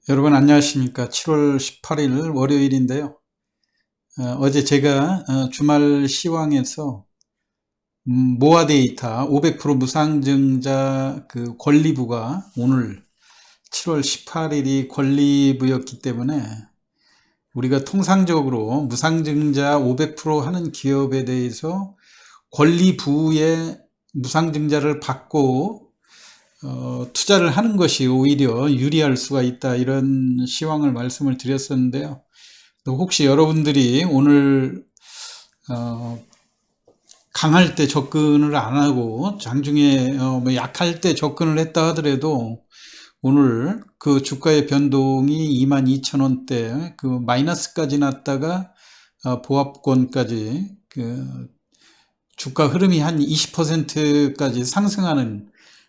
여러분 안녕하십니까. 7월 18일 월요일인데요. 어제 제가 주말 시황에서 모아 데이터 500% 무상증자 그 권리부가 오늘 7월 18일이 권리부였기 때문에 우리가 통상적으로 무상증자 500% 하는 기업에 대해서 권리부의 무상증자를 받고 투자를 하는 것이 오히려 유리할 수가 있다, 이런 시황을 말씀을 드렸었는데요. 또 혹시 여러분들이 오늘 강할 때 접근을 안 하고 장중에 뭐 약할 때 접근을 했다 하더라도 오늘 그 주가의 변동이 22,000원대 그 마이너스까지 났다가 보합권까지 그 주가 흐름이 한 20%까지 상승하는,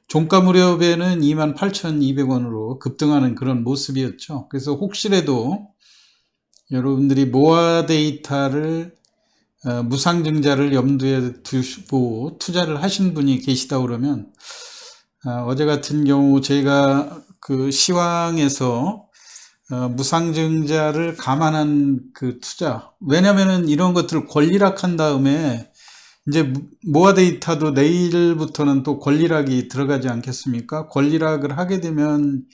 종가 무렵에는 28,200원으로 급등하는 그런 모습이었죠. 그래서 혹시라도 여러분들이 모아 데이터를 무상증자를 염두에 두시고 투자를 하신 분이 계시다 그러면 어제 같은 경우 제가 그 시황에서 무상증자를 감안한 그 투자, 왜냐면은 이런 것들을 권리락한 다음에 이제 모아 데이터도 내일부터는 또 권리락이 들어가지 않겠습니까? 권리락을 하게 되면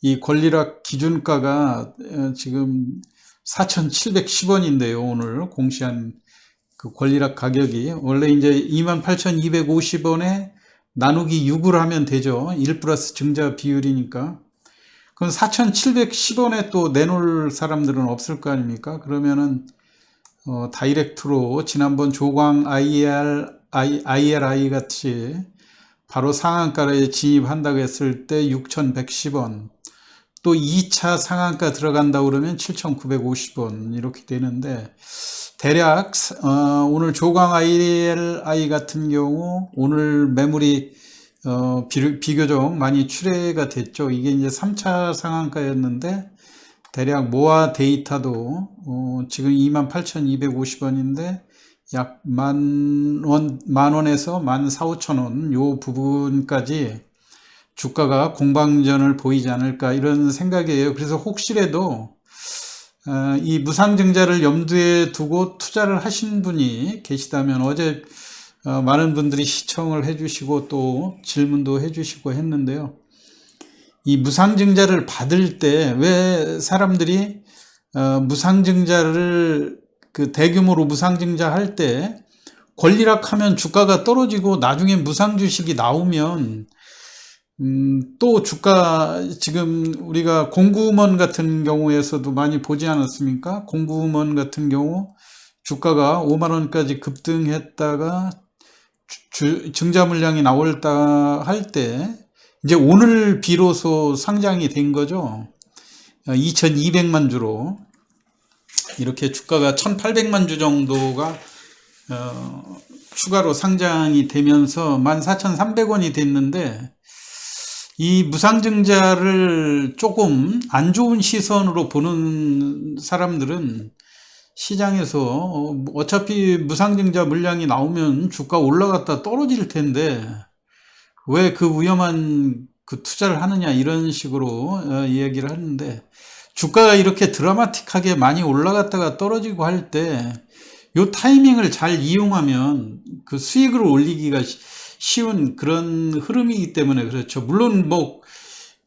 이 권리락 기준가가 지금 4,710원인데요. 오늘 공시한 그 권리락 가격이 원래 이제 28,250원에 나누기 6을 하면 되죠. 1 플러스 증자 비율이니까. 그럼 4,710원에 또 내놓을 사람들은 없을 거 아닙니까? 그러면은 다이렉트로 지난번 조광 IRI 같이 바로 상한가에 진입한다고 했을 때 6,110원, 또 2차 상한가 들어간다고 그러면 7,950원 이렇게 되는데, 대략 오늘 조광 IRI 같은 경우 오늘 매물이 비교적 많이 출회가 됐죠. 이게 이제 3차 상한가였는데 대략 모아 데이터도 지금 28,250원인데 약 만원에서 14,500원 요 부분까지 주가가 공방전을 보이지 않을까, 이런 생각이에요. 그래서 혹시라도 이 무상증자를 염두에 두고 투자를 하신 분이 계시다면, 어제 많은 분들이 시청을 해주시고 또 질문도 해주시고 했는데요. 이 무상증자를 받을 때 왜 사람들이 무상증자를 그 대규모로 무상증자 할 때 권리락하면 주가가 떨어지고 나중에 무상주식이 나오면 또 주가, 지금 우리가 공구먼 같은 경우에서도 많이 보지 않았습니까? 공구먼 같은 경우 주가가 5만원까지 급등했다가 증자 물량이 나올다 할 때 이제 오늘 비로소 상장이 된 거죠. 2200만 주로 이렇게 주가가 1800만 주 정도가 추가로 상장이 되면서 14,300원이 됐는데, 이 무상증자를 조금 안 좋은 시선으로 보는 사람들은 시장에서 어차피 무상증자 물량이 나오면 주가 올라갔다 떨어질 텐데 왜 그 위험한 그 투자를 하느냐, 이런 식으로 이야기를 하는데, 주가가 이렇게 드라마틱하게 많이 올라갔다가 떨어지고 할 때 요 타이밍을 잘 이용하면 그 수익을 올리기가 쉬운 그런 흐름이기 때문에 그렇죠. 물론 뭐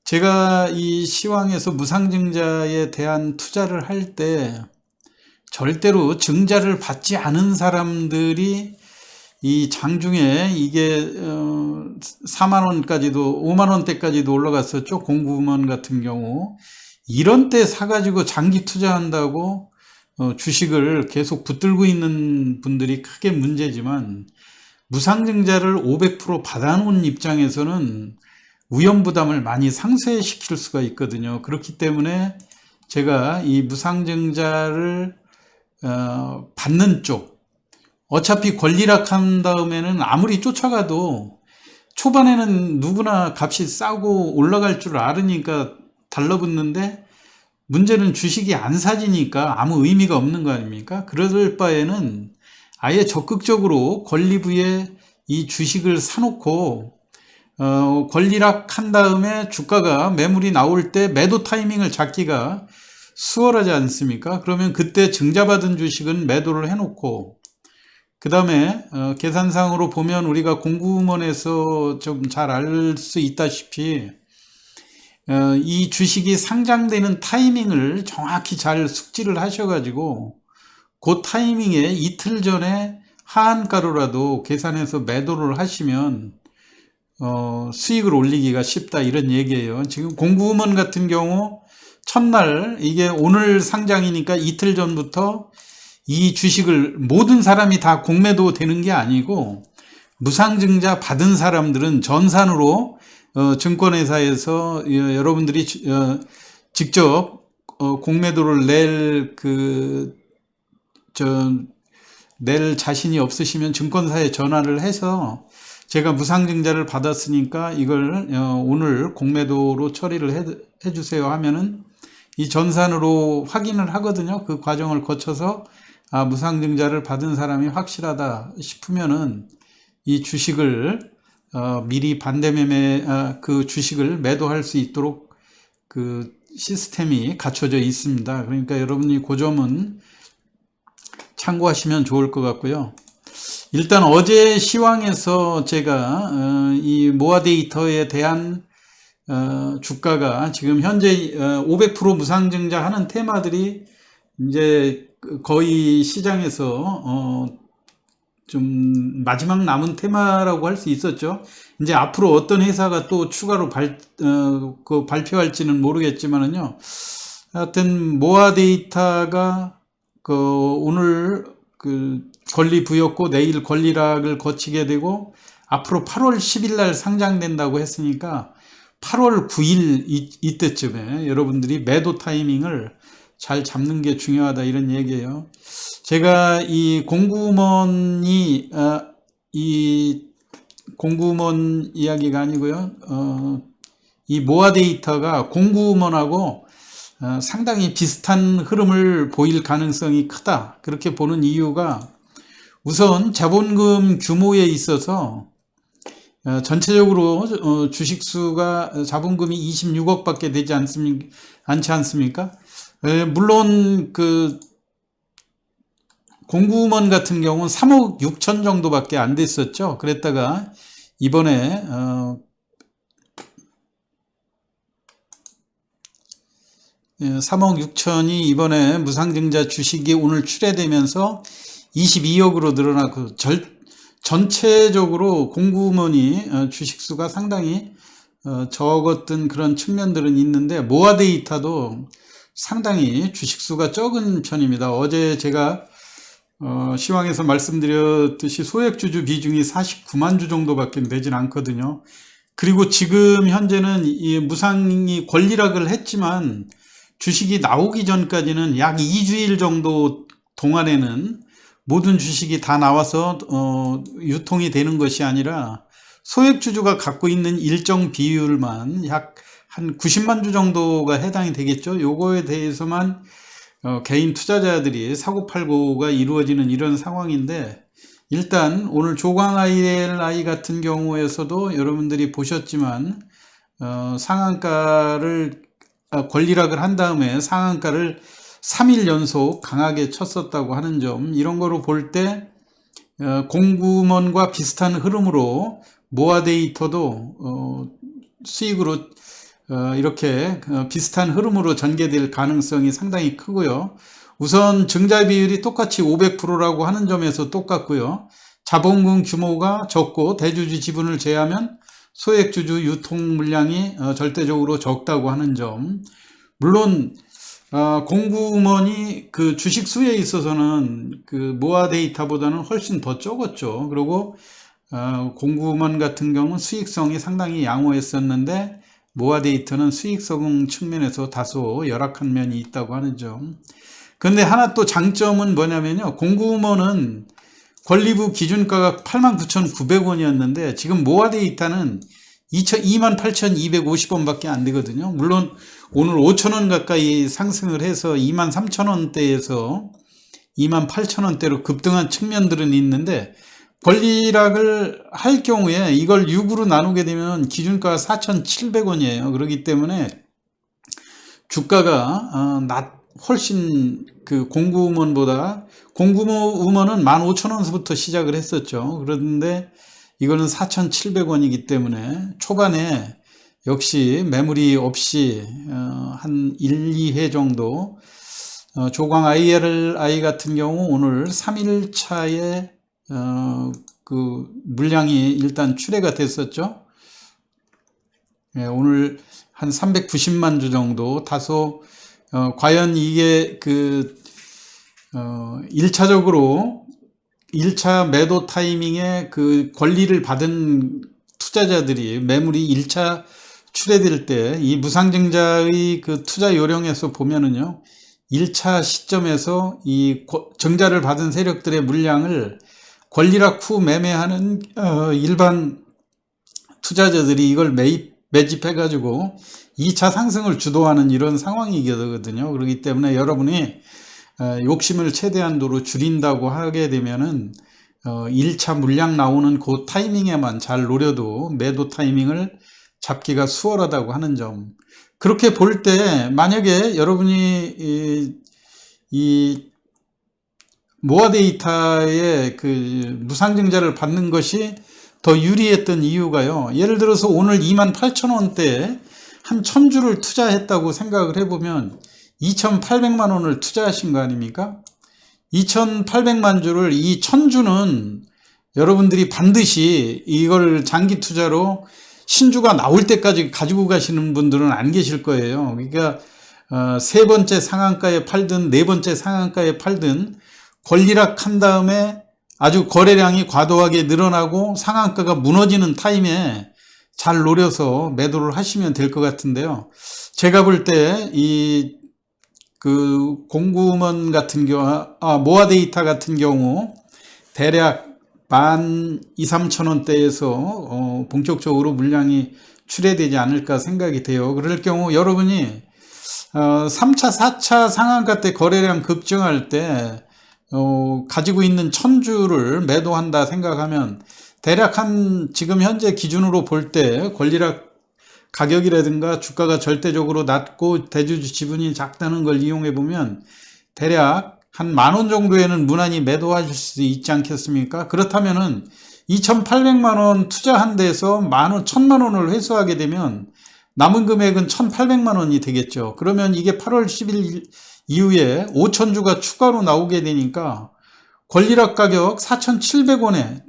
제가 이 시황에서 무상증자에 대한 투자를 할 때 절대로 증자를 받지 않은 사람들이 이 장중에 이게 4만원까지도 5만원대까지도 올라갔었죠. 공구먼 같은 경우 이런 때 사가지고 장기 투자한다고 주식을 계속 붙들고 있는 분들이 크게 문제지만, 무상증자를 500% 받아놓은 입장에서는 위험부담을 많이 상쇄시킬 수가 있거든요. 그렇기 때문에 제가 이 무상증자를 받는 쪽, 어차피 권리락한 다음에는 아무리 쫓아가도 초반에는 누구나 값이 싸고 올라갈 줄 알으니까 달라붙는데, 문제는 주식이 안 사지니까 아무 의미가 없는 거 아닙니까? 그럴 바에는 아예 적극적으로 권리부에 이 주식을 사놓고 권리락한 다음에 주가가 매물이 나올 때 매도 타이밍을 잡기가 수월하지 않습니까? 그러면 그때 증자받은 주식은 매도를 해놓고, 그 다음에 계산상으로 보면 우리가 공구먼에서 좀 잘 알 수 있다시피 이 주식이 상장되는 타이밍을 정확히 잘 숙지를 하셔가지고 그 타이밍에 이틀 전에 하한가로라도 계산해서 매도를 하시면 수익을 올리기가 쉽다, 이런 얘기예요. 지금 공구먼 같은 경우 첫날, 이게 오늘 상장이니까 이틀 전부터 이 주식을 모든 사람이 다 공매도 되는 게 아니고, 무상증자 받은 사람들은 전산으로 증권회사에서 여러분들이 직접 공매도를 낼 자신이 없으시면 증권사에 전화를 해서 제가 무상증자를 받았으니까 이걸 오늘 공매도로 처리를 해주세요 하면은 이 전산으로 확인을 하거든요. 그 과정을 거쳐서 무상증자를 받은 사람이 확실하다 싶으면은 이 주식을 미리 반대매매, 그 주식을 매도할 수 있도록 그 시스템이 갖춰져 있습니다. 그러니까 여러분이 그 점은 참고하시면 좋을 것 같고요. 일단 어제 시황에서 제가 이 모아데이터에 대한 주가가 지금 현재 500% 무상증자 하는 테마들이 이제 거의 시장에서 좀 마지막 남은 테마라고 할 수 있었죠. 이제 앞으로 어떤 회사가 또 추가로 발표할지는 모르겠지만은요. 하여튼 모아데이터가 오늘 권리 부였고 내일 권리락을 거치게 되고 앞으로 8월 10일 날 상장된다고 했으니까 8월 9일 이때쯤에 여러분들이 매도 타이밍을 잘 잡는 게 중요하다, 이런 얘기예요. 제가 이 공구먼 이야기가 아니고요. 이 모아데이터가 공구먼하고 상당히 비슷한 흐름을 보일 가능성이 크다, 그렇게 보는 이유가, 우선 자본금 규모에 있어서 전체적으로 주식수가 자본금이 26억 밖에 되지 않지 않습니까? 물론 공구먼 같은 경우는 3억 6천 정도밖에 안 됐었죠. 그랬다가 이번에 3억 6천이 이번에 무상증자 주식이 오늘 출회되면서 22억으로 늘어나고, 전체적으로 공구먼이 주식수가 상당히 적었던 그런 측면들은 있는데, 모아데이터도 상당히 주식수가 적은 편입니다. 어제 제가 시황에서 말씀드렸듯이 소액주주 비중이 49만 주 정도밖에 되진 않거든요. 그리고 지금 현재는 이 무상이 권리락을 했지만 주식이 나오기 전까지는 약 2주일 정도 동안에는 모든 주식이 다 나와서 유통이 되는 것이 아니라 소액주주가 갖고 있는 일정 비율만 약 한 90만 주 정도가 해당이 되겠죠. 요거에 대해서만 개인 투자자들이 사고팔고가 이루어지는 이런 상황인데, 일단 오늘 조광 ILI 같은 경우에서도 여러분들이 보셨지만 상한가를 권리락을 한 다음에 상한가를 3일 연속 강하게 쳤었다고 하는 점, 이런 거로 볼 때 공구먼과 비슷한 흐름으로 모아데이터도 수익으로 이렇게 비슷한 흐름으로 전개될 가능성이 상당히 크고요. 우선 증자 비율이 똑같이 500%라고 하는 점에서 똑같고요. 자본금 규모가 적고 대주주 지분을 제하면 소액주주 유통 물량이 절대적으로 적다고 하는 점. 물론 공구먼이 그 주식 수에 있어서는 그 모아데이터보다는 훨씬 더 적었죠. 그리고 공구먼 같은 경우는 수익성이 상당히 양호했었는데, 모아데이터는 수익성 측면에서 다소 열악한 면이 있다고 하는 점. 그런데 하나 또 장점은 뭐냐면요, 공구먼은 권리부 기준가가 89,900원이었는데 지금 모아데이터는 28,250원 밖에 안 되거든요. 물론 오늘 5,000원 가까이 상승을 해서 23,000원대에서 28,000원대로 급등한 측면들은 있는데, 권리락을 할 경우에 이걸 6으로 나누게 되면 기준가가 4,700원이에요. 그렇기 때문에 주가가 훨씬 그 공구우먼보다, 공구우먼은 15,000원서부터 시작을 했었죠. 그런데 이거는 4,700원이기 때문에 초반에 역시 매물이 없이 한 1, 2회 정도, 조광 IRI 같은 경우 오늘 3일차에 그 물량이 일단 출회가 됐었죠. 예, 오늘 한 390만 주 정도. 다소 과연 이게 1차적으로 1차 매도 타이밍에 그 권리를 받은 투자자들이 매물이 1차 출회될 때 이 무상증자의 그 투자 요령에서 보면은요, 1차 시점에서 이 증자를 받은 세력들의 물량을 권리락 후 매매하는 일반 투자자들이 이걸 매집해 가지고 2차 상승을 주도하는 이런 상황이거든요. 그렇기 때문에 여러분이 욕심을 최대한도로 줄인다고 하게 되면은 1차 물량 나오는 그 타이밍에만 잘 노려도 매도 타이밍을 잡기가 수월하다고 하는 점. 그렇게 볼 때 만약에 여러분이 이 모아데이터의 그 무상증자를 받는 것이 더 유리했던 이유가요, 예를 들어서 오늘 28,000원대에 한 1000주를 투자했다고 생각을 해보면 2,800만 원을 투자하신 거 아닙니까? 2,800만 주를, 이 1000주는 여러분들이 반드시 이걸 장기 투자로 신주가 나올 때까지 가지고 가시는 분들은 안 계실 거예요. 그러니까 세 번째 상한가에 팔든 네 번째 상한가에 팔든 권리락 한 다음에 아주 거래량이 과도하게 늘어나고 상한가가 무너지는 타임에 잘 노려서 매도를 하시면 될 것 같은데요. 제가 볼 때 그 공구먼 같은 경우, 모아데이터 같은 경우 대략 12,000~13,000원대에서 본격적으로 물량이 출회되지 않을까 생각이 돼요. 그럴 경우 여러분이 3차, 4차 상한가 때 거래량 급증할 때 가지고 있는 1000주를 매도한다 생각하면 대략 한 지금 현재 기준으로 볼 때 권리락 가격이라든가 주가가 절대적으로 낮고 대주주 지분이 작다는 걸 이용해 보면 대략 한 10,000원 정도에는 무난히 매도하실 수 있지 않겠습니까? 그렇다면은 2,800만 원 투자한 데서 1,000만 원을 회수하게 되면 남은 금액은 1,800만 원이 되겠죠. 그러면 이게 8월 10일 이후에 5,000주가 추가로 나오게 되니까 권리락 가격 4,700원에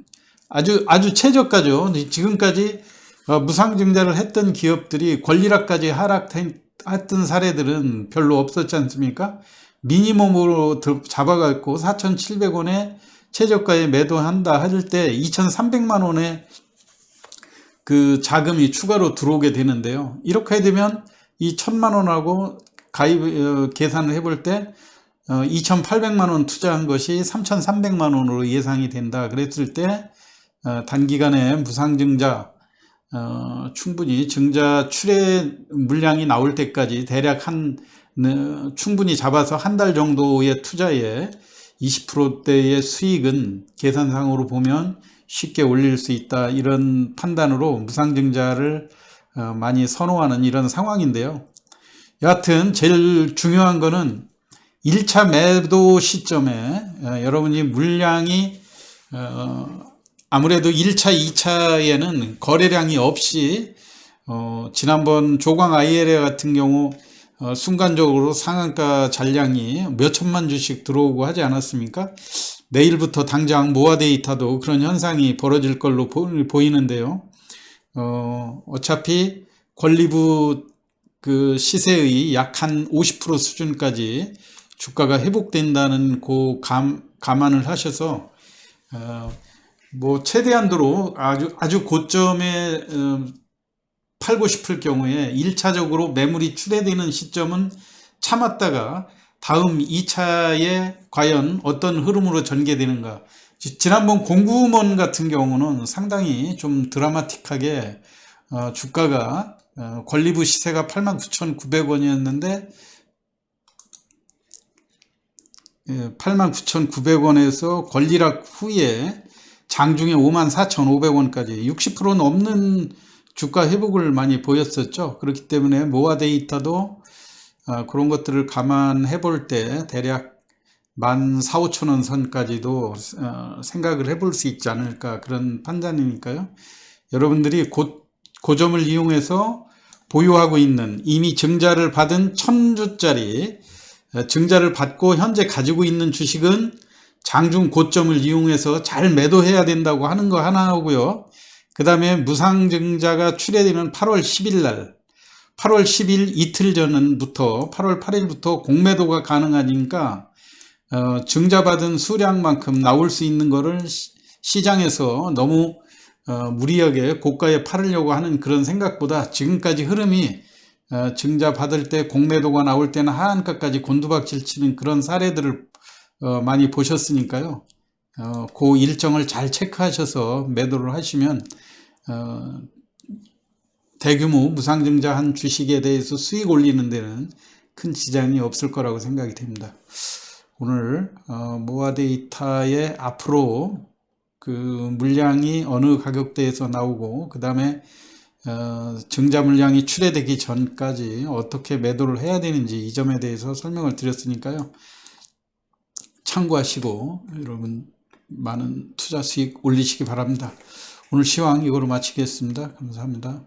아주 최저가죠. 지금까지 무상증자를 했던 기업들이 권리락까지 하락했던 사례들은 별로 없었지 않습니까? 미니멈으로 잡아갖고 4,700원에 최저가에 매도한다 할 때 2,300만 원의 그 자금이 추가로 들어오게 되는데요. 이렇게 되면 이 1,000만 원하고 계산을 해볼 때 2,800만 원 투자한 것이 3,300만 원으로 예상이 된다. 그랬을 때 단기간에 무상증자 충분히 증자 출회 물량이 나올 때까지 대략 충분히 잡아서 한 달 정도의 투자에 20%대의 수익은 계산상으로 보면 쉽게 올릴 수 있다. 이런 판단으로 무상증자를 많이 선호하는 이런 상황인데요. 여하튼 제일 중요한 거는 1차 매도 시점에 여러분이 물량이 아무래도 1차, 2차에는 거래량이 없이 지난번 조광 IRA 같은 경우 순간적으로 상한가 잔량이 몇 천만 주씩 들어오고 하지 않았습니까? 내일부터 당장 모아데이터도 그런 현상이 벌어질 걸로 보이는데요. 어차피 권리부 그 시세의 약 한 50% 수준까지 주가가 회복된다는 그 감안을 하셔서 뭐 최대한도로 아주 고점에 팔고 싶을 경우에 1차적으로 매물이 출회되는 시점은 참았다가 다음 2차에 과연 어떤 흐름으로 전개되는가. 지난번 공구먼 같은 경우는 상당히 좀 드라마틱하게 주가가 권리부 시세가 89,900원이었는데 89,900원에서 권리락 후에 장중에 54,500원까지 60% 넘는 주가 회복을 많이 보였었죠. 그렇기 때문에 모아 데이터도 그런 것들을 감안해 볼 때 대략 14,500원 선까지도 생각을 해볼 수 있지 않을까, 그런 판단이니까요. 여러분들이 고점을 이용해서 보유하고 있는, 이미 증자를 받은 1000주짜리 증자를 받고 현재 가지고 있는 주식은 장중 고점을 이용해서 잘 매도해야 된다고 하는 거 하나 하고요. 그 다음에 무상증자가 출회되는 8월 10일 날, 8월 10일 이틀 전부터 8월 8일부터 공매도가 가능하니까 증자받은 수량만큼 나올 수 있는 거를 시장에서 너무 무리하게 고가에 팔으려고 하는 그런 생각보다 지금까지 흐름이 증자 받을 때 공매도가 나올 때는 하한가까지 곤두박질 치는 그런 사례들을 많이 보셨으니까요. 그 일정을 잘 체크하셔서 매도를 하시면 대규모 무상증자한 주식에 대해서 수익 올리는 데는 큰 지장이 없을 거라고 생각이 됩니다. 오늘 모아데이터의 앞으로 그 물량이 어느 가격대에서 나오고 그 다음에 증자 물량이 출회되기 전까지 어떻게 매도를 해야 되는지 이 점에 대해서 설명을 드렸으니까요. 참고하시고 여러분 많은 투자 수익 올리시기 바랍니다. 오늘 시황 이거로 마치겠습니다. 감사합니다.